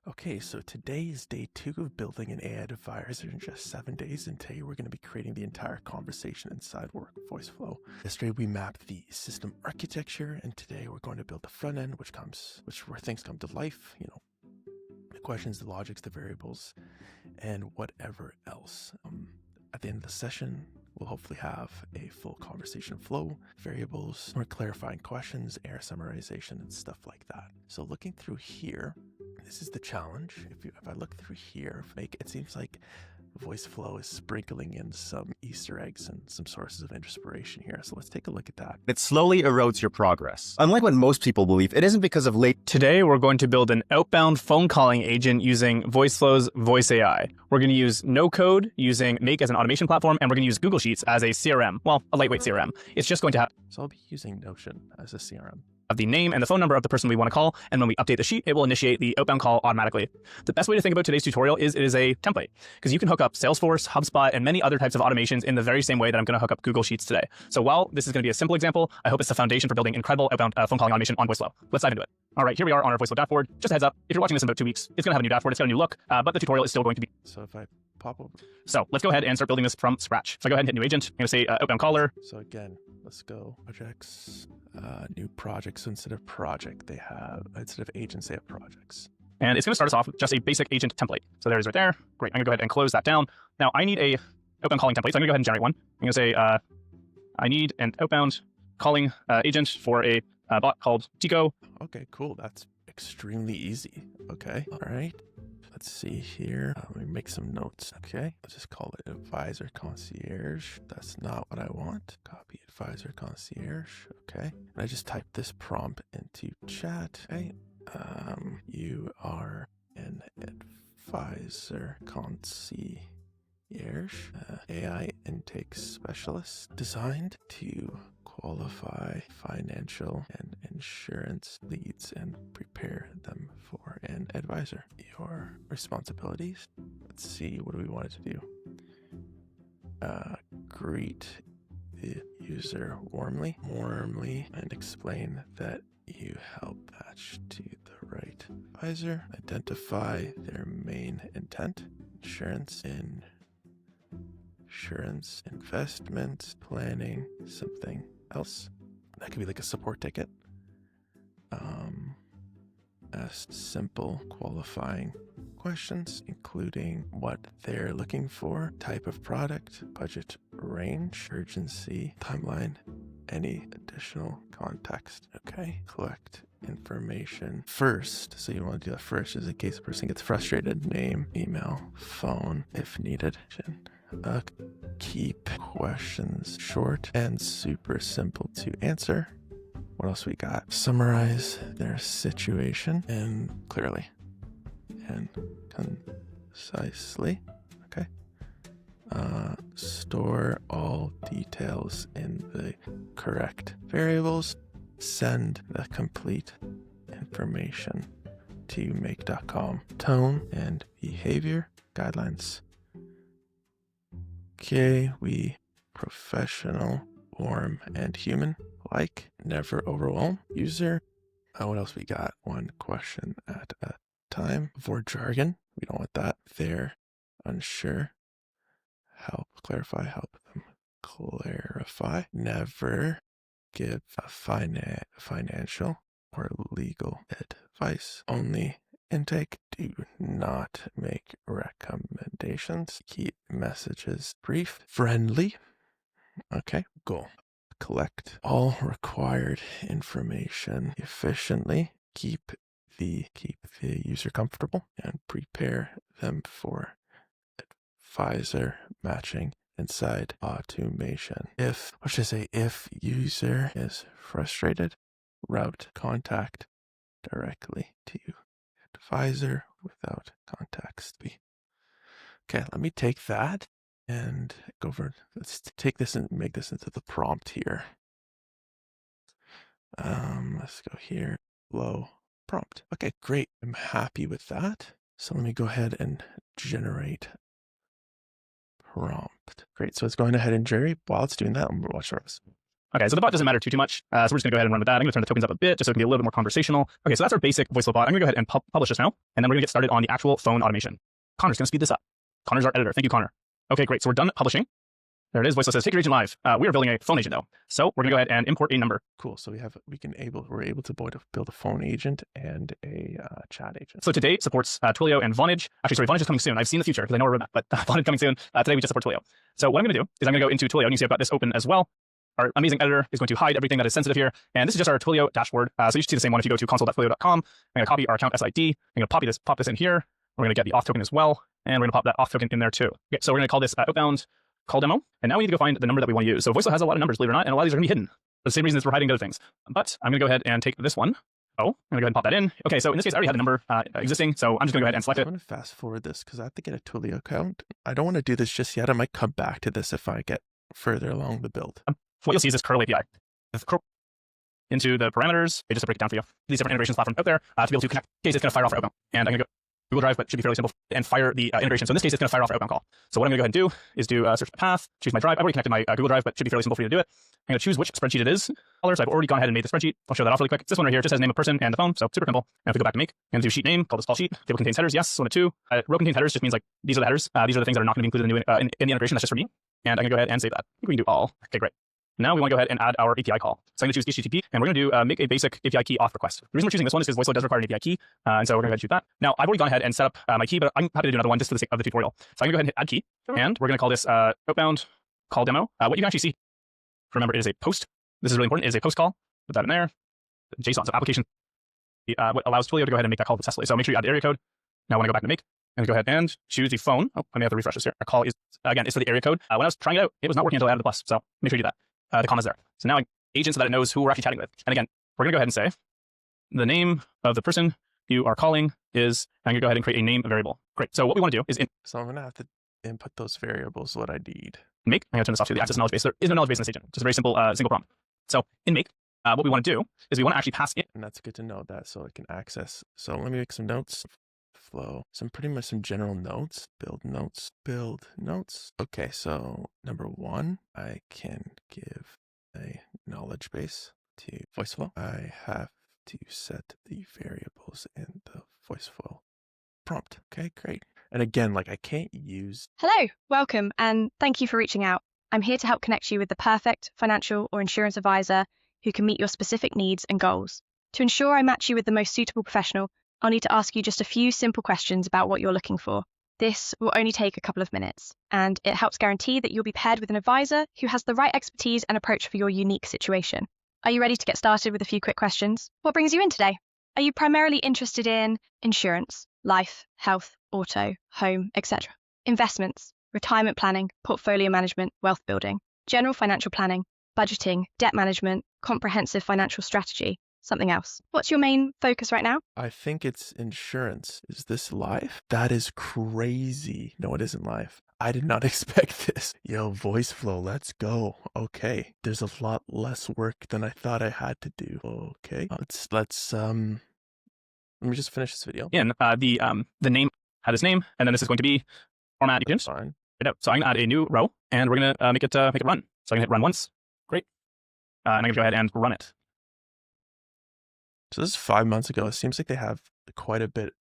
Okay, so today is day 2 of building an AI advisor in just 7 days, and today we're going to be creating the entire conversation inside Voiceflow. Yesterday we mapped the system architecture, and today we're going to build the front end, where things come to life, the questions, the logics, the variables, and whatever else. At the end of the session, we'll hopefully have a full conversation flow, variables, more clarifying questions, error summarization, and stuff like that. So looking through here, this is the challenge. If I look through here, it seems like Voiceflow is sprinkling in some Easter eggs and some sources of inspiration here. So let's take a look at that. It slowly erodes your progress. Unlike what most people believe, it isn't because of late. Today, we're going to build an outbound phone calling agent using Voiceflow's Voice AI. We're going to use no code using Make as an automation platform, and we're going to use Google Sheets as a CRM. Well, a lightweight CRM. It's just going to have So I'll be using Notion as a CRM. the name and the phone number of the person we want to call, and when we update the sheet, it will initiate the outbound call automatically. The best way to think about today's tutorial is it is a template, because you can hook up Salesforce, HubSpot, and many other types of automations in the very same way that I'm going to hook up Google Sheets today. So while this is going to be a simple example, I hope it's the foundation for building incredible outbound phone calling automation on Voiceflow. Let's dive into it. All right, here we are on our Voiceflow dashboard. Just a heads up, if you're watching this in about 2 weeks, it's going to have a new dashboard. It's got a new look, but the tutorial is still going to be. So if I pop over. So let's go ahead and start building this from scratch. So I go ahead and hit new agent. I'm going to say outbound caller. So again, let's go projects, new projects. So instead of agents, they have projects. And it's going to start us off with just a basic agent template. So there it is right there. Great. I'm going to go ahead and close that down. Now I need a outbound calling template. So I'm going to go ahead and generate one. I'm going to say, I need an outbound calling agent for a bot called Tico. Okay, cool. That's extremely easy. Okay. All right. Let's see here. Let me make some notes. Okay. Let's just call it Advisor Concierge. That's not what I want. Copy Advisor Concierge. Okay. And I just type this prompt into chat. Okay. You are an Advisor Concierge, AI intake specialist designed to qualify financial and insurance leads and prepare them for an advisor. Your responsibilities. Let's see, what do we want it to do? Greet the user warmly, and explain that you help match to the right advisor. Identify their main intent, insurance, investments, planning, something else. That could be like a support ticket. Ask simple qualifying questions, including what they're looking for, type of product, budget range, urgency, timeline, any additional context. Okay, collect information first. So you want to do that first, just in case the person gets frustrated. Name, email, phone, if needed. Keep questions short and super simple to answer. What else we got? Summarize their situation and clearly and concisely. Okay. Store all details in the correct variables. Send the complete information to make.com. Tone and behavior guidelines. Okay, we professional, warm, and human. Like, never overwhelm user. What else we got? One question at a time. For jargon, we don't want that. They're unsure. Help them clarify. Never give a financial or legal advice. Only intake. Do not make recommendations. Keep messages brief. Friendly. Okay, goal. Collect all required information efficiently. Keep the user comfortable and prepare them for advisor matching inside automation. If user is frustrated, route contact directly to advisor without context. Okay, let me take that and go over. Let's take this and make this into the prompt here. Let's go here. Low prompt. Okay, great. I'm happy with that. So let me go ahead and generate prompt. Great. So it's going ahead and generate. While it's doing that, I'm going to watch this. Okay, so the bot doesn't matter too much. So we're just going to go ahead and run with that. I'm going to turn the tokens up a bit just so it can be a little bit more conversational. Okay, so that's our basic voiceflow bot. I'm going to go ahead and publish this now, and then we're going to get started on the actual phone automation. Connor's going to speed this up. Connor's our editor. Thank you, Connor. Okay, great. So we're done publishing. There it is. Voiceflow says, take your agent live. We are building a phone agent though. So we're going to go ahead and import a number. Cool. So we're able to build a phone agent and a chat agent. So today it supports Twilio and Vonage. Actually, sorry, Vonage is coming soon. I've seen the future because I know we're roadmap, but Vonage coming soon. Today we just support Twilio. So what I'm going to do is I'm going to go into Twilio, and you see I've got this open as well. Our amazing editor is going to hide everything that is sensitive here. And this is just our Twilio dashboard. So you should see the same one if you go to console.twilio.com. I'm going to copy our account SID. I'm going to pop this in here. We're going to get the auth token as well. And we're going to pop that auth token in there too. Okay, so we're going to call this outbound call demo. And now we need to go find the number that we want to use. So Voiceflow has a lot of numbers, believe it or not, and a lot of these are going to be hidden. For the same reason as we're hiding other things. But I'm going to go ahead and take this one. Oh, I'm going to go ahead and pop that in. Okay, so in this case, I already had a number existing. So I'm just going to go ahead and select it. I'm going to fast forward this because I have to get a Twilio account. I don't want to do this just yet. I might come back to this if I get further along the build. What you'll see is this curl API. Into the parameters, just to break it down for you. These different integrations platforms out there to be able to connect. In case it's going to fire off our outbound. And I'm going to go Google Drive, but it should be fairly simple, and fire the integration. So in this case, it's going to fire off our outbound call. So what I'm going to go ahead and do is do search my path, choose my drive. I've already connected my Google Drive, but it should be fairly simple for you to do it. I'm going to choose which spreadsheet it is. So I've already gone ahead and made the spreadsheet. I'll show that off really quick. This one right here just has name of person and the phone, so super simple. And if we go back to make, I'm going to do sheet name, call this call sheet. Table contains headers, yes. 1 and 2. Row contains headers just means like these are the headers. These are the things that are not going to be included in the integration. That's just for me. And I'm going to go ahead and save that. I think we can do all. Okay, great. Now we want to go ahead and add our API call. So I'm going to choose HTTP, and we're going to do make a basic API key auth request. The reason we're choosing this one is because Voiceflow does require an API key, and so we're going to go ahead and choose that. Now I've already gone ahead and set up my key, but I'm happy to do another one just for the sake of the tutorial. So I'm going to go ahead and hit add key, and we're going to call this outbound call demo. What you can actually see, remember, it is a post. This is really important. It is a post call. Put that in there. JSON, so application. What allows Twilio to go ahead and make that call successfully. So make sure you add the area code. Now when I go back to make, I'm going to go ahead and choose the phone. Oh, I may have to refresh this here. Our call is, again, it's for the area code. When I was trying it out, it was not working until I added the plus. So make sure you do that. The comma's there. So now I agent so that it knows who we're actually chatting with. And again, we're going to go ahead and say the name of the person you are calling is, I'm going to go ahead and create a name variable. Great. So what we want to do is so I'm going to have to input those variables, what I need. Make, I'm going to turn this off to the access knowledge base. There is no knowledge base in this agent. Just a very simple single prompt. So in make, what we want to do is we want to actually pass in. And that's good to know that so I can access. So let me make some notes. Flow. Pretty much some general notes. Build notes. Okay, so number 1, I can give a knowledge base to Voiceflow. I have to set the variables in the Voiceflow prompt. Okay, great. And again, like I can't use. Hello, welcome, and thank you for reaching out. I'm here to help connect you with the perfect financial or insurance advisor who can meet your specific needs and goals. To ensure I match you with the most suitable professional, I'll need to ask you just a few simple questions about what you're looking for. This will only take a couple of minutes, and it helps guarantee that you'll be paired with an advisor who has the right expertise and approach for your unique situation. Are you ready to get started with a few quick questions? What brings you in today? Are you primarily interested in insurance, life, health, auto, home, etc.? Investments, retirement planning, portfolio management, wealth building, general financial planning, budgeting, debt management, comprehensive financial strategy, something else? What's your main focus right now? I think it's insurance. Is this live? That is crazy. No, it isn't live. I did not expect this. Yo, Voiceflow, let's go. Okay, there's a lot less work than I thought I had to do. Okay, let's let me just finish this video. In the name had his name, and then this is going to be format. You can Fine. Right out. So I'm going to add a new row, and we're going to make it run. So I'm going to hit run once. Great. And I'm going to go ahead and run it. So this is 5 months ago. It seems like they have quite a bit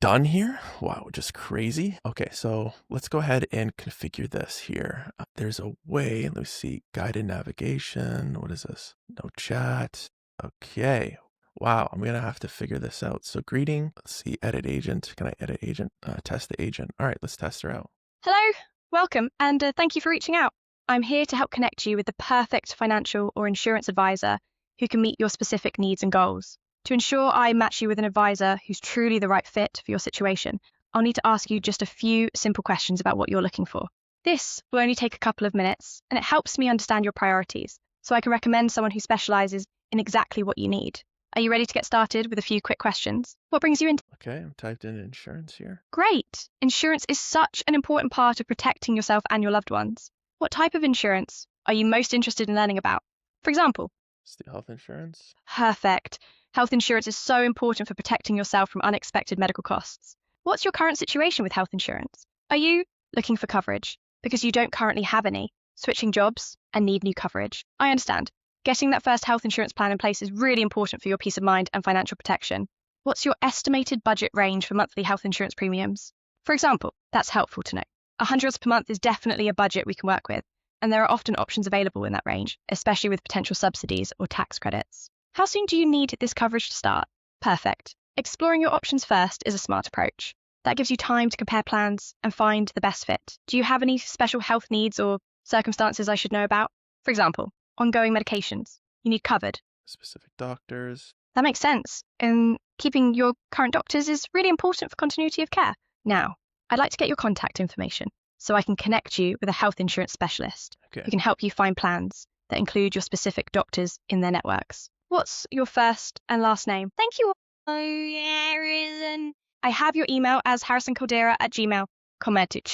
done here. Wow, just crazy. Okay, so let's go ahead and configure this here. There's a way. Let me see. Guided navigation. What is this? No chat. Okay. Wow, I'm going to have to figure this out. So greeting. Let's see. Edit agent. Can I edit agent? Test the agent. All right, let's test her out. Hello, welcome, and thank you for reaching out. I'm here to help connect you with the perfect financial or insurance advisor who can meet your specific needs and goals. To ensure I match you with an advisor who's truly the right fit for your situation, I'll need to ask you just a few simple questions about what you're looking for. This will only take a couple of minutes, and it helps me understand your priorities, so I can recommend someone who specializes in exactly what you need. Are you ready to get started with a few quick questions? What brings you in? Okay, I'm typed in insurance here. Great! Insurance is such an important part of protecting yourself and your loved ones. What type of insurance are you most interested in learning about? For example, It's the health insurance. perfect. Health insurance is so important for protecting yourself from unexpected medical costs. What's your current situation with health insurance? Are you looking for coverage because you don't currently have any, switching jobs, and need new coverage. I understand. Getting that first health insurance plan in place is really important for your peace of mind and financial protection. What's your estimated budget range for monthly health insurance premiums? For example, that's helpful to know. $100 per month is definitely a budget we can work with, and there are often options available in that range, especially with potential subsidies or tax credits. How soon do you need this coverage to start? Perfect. Exploring your options first is a smart approach. That gives you time to compare plans and find the best fit. Do you have any special health needs or circumstances I should know about? For example, ongoing medications you need covered. Specific doctors. That makes sense. And keeping your current doctors is really important for continuity of care. Now, I'd like to get your contact information so I can connect you with a health insurance specialist Okay. who can help you find plans that include your specific doctors in their networks. What's your first and last name? Thank you. Harrison. I have your email as harrisoncaldera@gmail. Commented.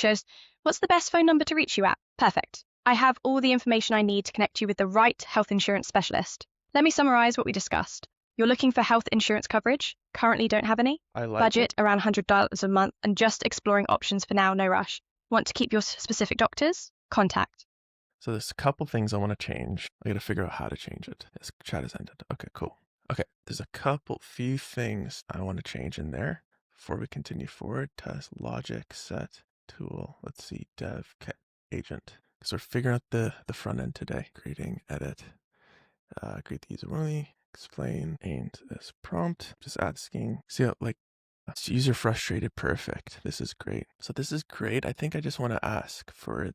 What's the best phone number to reach you at? Perfect. I have all the information I need to connect you with the right health insurance specialist. Let me summarize what we discussed. You're looking for health insurance coverage, currently don't have any. I like Budget it. around $100 a month and just exploring options for now, no rush. Want to keep your specific doctors? Contact. So there's a couple things I want to change. I got to figure out how to change it. This chat has ended. Okay, cool. Okay, there's a few things I want to change in there before we continue forward. Test, logic, set, tool. Let's see, dev, agent. Because we're figuring out the front end today. Greeting, edit, greet the user only, explain, and this prompt. Just asking, see how, like, it's user frustrated, perfect. This is great. So this is great. I think I just want to ask for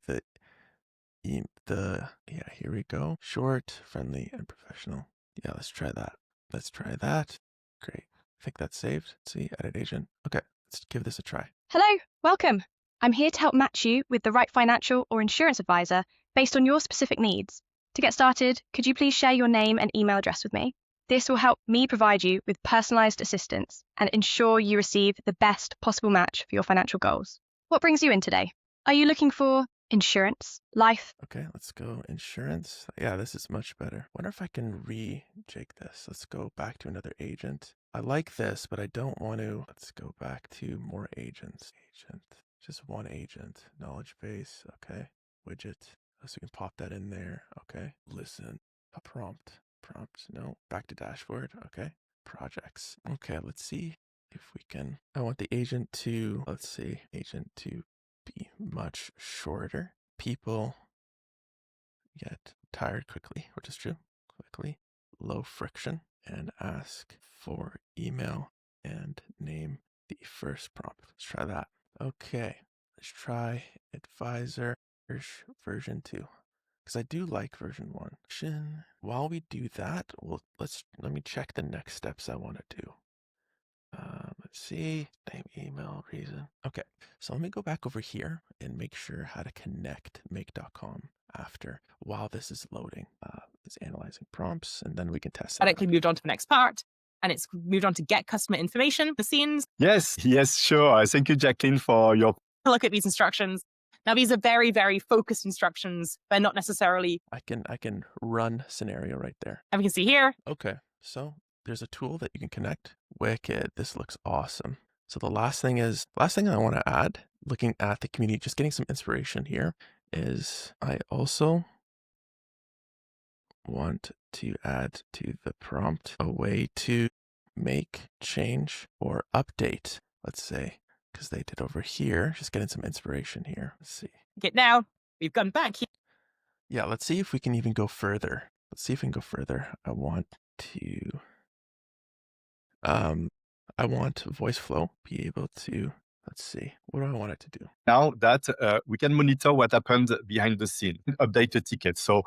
yeah, here we go. Short, friendly, and professional. Yeah, let's try that. Let's try that. Great. I think that's saved. Let's see, edit agent. Okay, let's give this a try. Hello, welcome. I'm here to help match you with the right financial or insurance advisor based on your specific needs. To get started, could you please share your name and email address with me? This will help me provide you with personalized assistance and ensure you receive the best possible match for your financial goals. What brings you in today? Are you looking for insurance, life? Okay, let's go insurance. Yeah, this is much better. Wonder if I can rejig this. Let's go back to another agent. I like this, but I don't want to. Let's go back to more agents. Agent, just one agent. Knowledge base. Okay. Widget. So we can pop that in there. Okay. Listen. A prompt. No. Back to dashboard. Okay. Projects. Okay. Let's see if we can. I want the agent to. Let's see. Agent to be much shorter. People get tired quickly, which is true. Quickly. Low friction. And ask for email and name the first prompt. Let's try that. Okay. Let's try Advisor version 2. Because I do like version 1. While we do that, let me check the next steps I want to do. Let's see, name, email, reason. Okay, so let me go back over here and make sure how to connect make.com while this is loading. It's analyzing prompts, and then we can test it. Directly moved on to the next part, and it's moved on to get customer information, the scenes. Yes, sure. Thank you, Jacqueline, for your... Look at these instructions. Now, these are very, very focused instructions. They're not necessarily... I can run scenario right there. And we can see here. Okay, so there's a tool that you can connect. Wicked, this looks awesome. So the last thing I want to add, looking at the community, just getting some inspiration here, is I also want to add to the prompt a way to make, change, or update, let's say, because they did over here. Just getting some inspiration here. Let's see. Get now. We've gone back here. Yeah, let's see if we can even go further. I want VoiceFlow be able to, let's see, what do I want it to do? Now that we can monitor what happened behind the scene, update the ticket. So,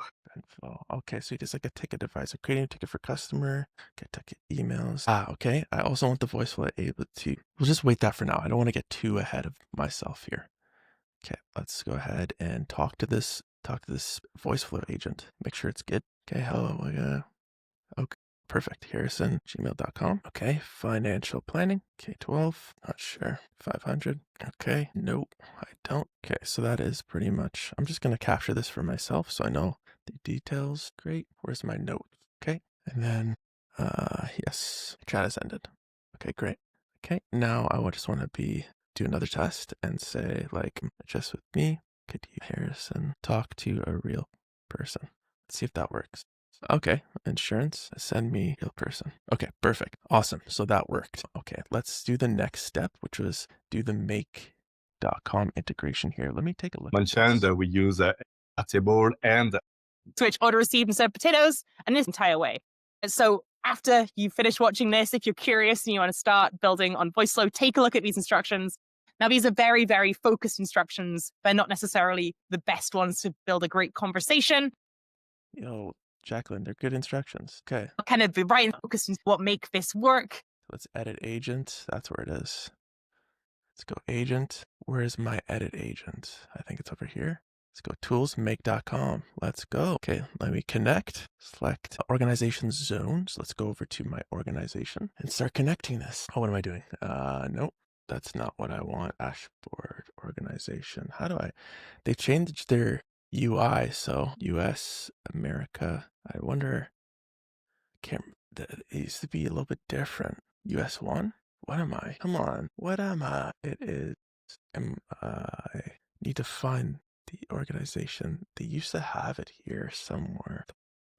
okay, so it's like a ticket advisor, creating a ticket for customer, get ticket emails. Okay. I also want the VoiceFlow able to, we'll just wait that for now. I don't want to get too ahead of myself here. Okay, let's go ahead and talk to this VoiceFlow agent. Make sure it's good. Okay, hello. Okay. Perfect. Harrison, gmail.com. Okay. Financial planning. K12. Not sure. 500. Okay. Nope. I don't. Okay. So that is pretty much, I'm just going to capture this for myself so I know the details. Great. Where's my note? Okay. And then, yes, chat has ended. Okay. Great. Okay. Now I just want to do another test and say like, just with me. Could you, Harrison, talk to a real person? Let's see if that works. Okay, insurance, send me real person. Okay, perfect. Awesome. So that worked. Okay, let's do the next step, which was do the Make.com integration here. Let me take a look. Mentioned we use Airtable and Switch order received instead of potatoes, and this entire way. And so after you finish watching this, if you're curious and you want to start building on VoiceFlow, take a look at these instructions. Now, these are very, very focused instructions. They're not necessarily the best ones to build a great conversation. Yo, Jacqueline, they're good instructions. Okay. Kind of be right focused on what make this work. Let's edit agent. That's where it is. Let's go agent. Where is my edit agent? I think it's over here. Let's go tools, make.com. Let's go. Okay, let me connect. Select organization zones. Let's go over to my organization and start connecting this. Oh, what am I doing? Nope. That's not what I want. Dashboard organization. How do I? They changed their UI. So US, America. I wonder. It used to be a little bit different. US one. What am I? Come on. What am I? It is. I need to find the organization. They used to have it here somewhere.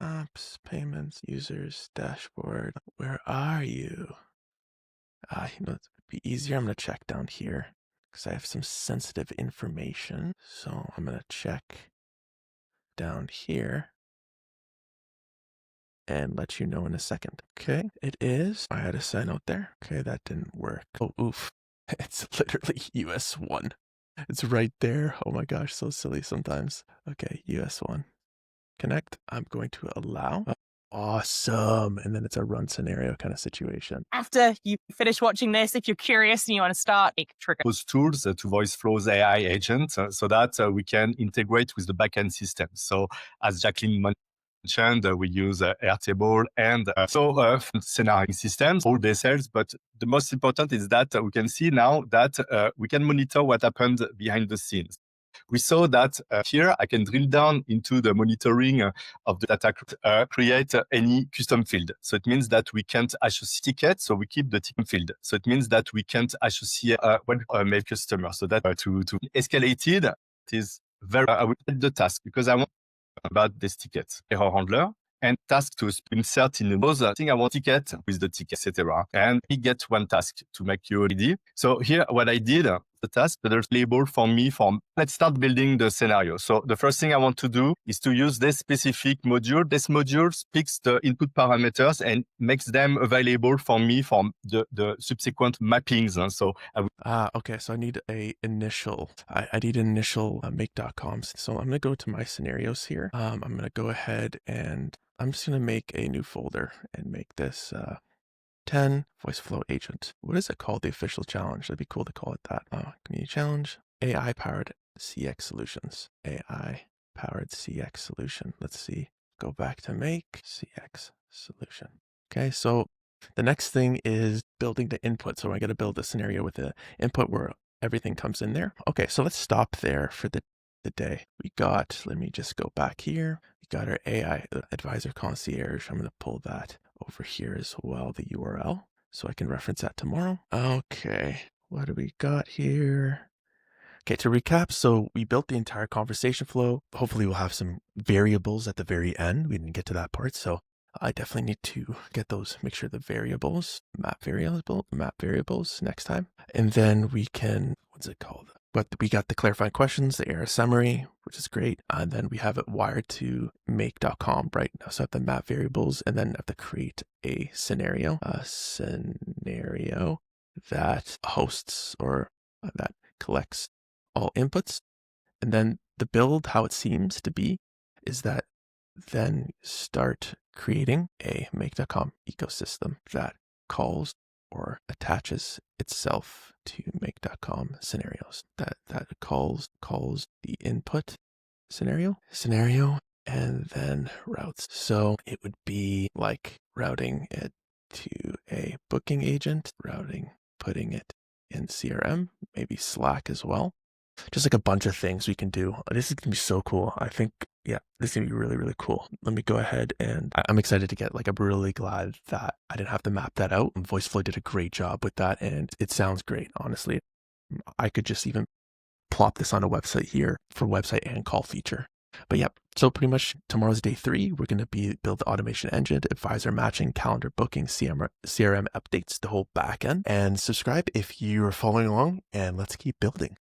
Apps, payments, users, dashboard. Where are you? You know, it would be easier. I'm going to check down here because I have some sensitive information. So I'm going to check down here and let you know in a second. Okay, it is. I had a sign out there. Okay, that didn't work. Oh, oof. It's literally US 1. It's right there. Oh my gosh, so silly sometimes. Okay, US 1. Connect. I'm going to allow. Awesome. And then it's a run scenario kind of situation. After you finish watching this, if you're curious and you want to start, make trigger. those tools to VoiceFlow's AI agent so that we can integrate with the backend system. So as Jacqueline mentioned, we use Airtable and scenario systems, all day sales. But the most important is that we can see now that we can monitor what happened behind the scenes. We saw that here I can drill down into the monitoring of the data, create any custom field. So it means that we can't associate tickets, so we keep the ticket field. So it means that we can't associate one mail customer. So that to escalated, it is very, I will get the task because I want about this ticket, error handler, and task to insert in those thing I want ticket with the ticket, etc. And he gets one task to make you ready. So here, what I did, the task, there's label for me from, let's start building the scenario. So the first thing I want to do is to use this specific module. This module picks the input parameters and makes them available for me from the subsequent mappings. And so okay. So I need a initial, I need an initial make.com. So I'm going to go to my scenarios here. I'm going to go ahead and I'm just going to make a new folder and make this 10 VoiceFlow agent. What is it called? The official challenge. That'd be cool to call it that. Community challenge, AI powered CX solutions. AI powered CX solution. Let's see. Go back to make CX solution. Okay. So the next thing is building the input. So I got to build a scenario with the input where everything comes in there. Okay. So let's stop there for the day. We got, let me just go back here. We got our AI Advisor Concierge. I'm going to pull that over here as well, the URL, so I can reference that tomorrow. Okay, what do we got here? Okay, to recap, so we built the entire conversation flow. Hopefully we'll have some variables at the very end. We didn't get to that part, so I definitely need to get those, make sure the variables, map variables next time. And then we can, what's it called? But we got the clarifying questions, the error summary, which is great. And then we have it wired to make.com right now. So I have the map variables and then I have to create a scenario that hosts or that collects all inputs. And then the build, how it seems to be, is that then start creating a make.com ecosystem that calls or attaches itself to make.com scenarios that calls the input scenario and then routes. So it would be like routing it to a booking agent, putting it in CRM, maybe Slack as well. Just like a bunch of things we can do. This is going to be so cool. I think, yeah, this is going to be really, really cool. Let me go ahead and I'm excited to get, like, I'm really glad that I didn't have to map that out. VoiceFlow did a great job with that and it sounds great, honestly. I could just even plop this on a website here for website and call feature. But yep, so pretty much tomorrow's day 3. We're going to build the automation engine, advisor matching, calendar booking, CRM updates, the whole backend. And subscribe if you're following along, and let's keep building.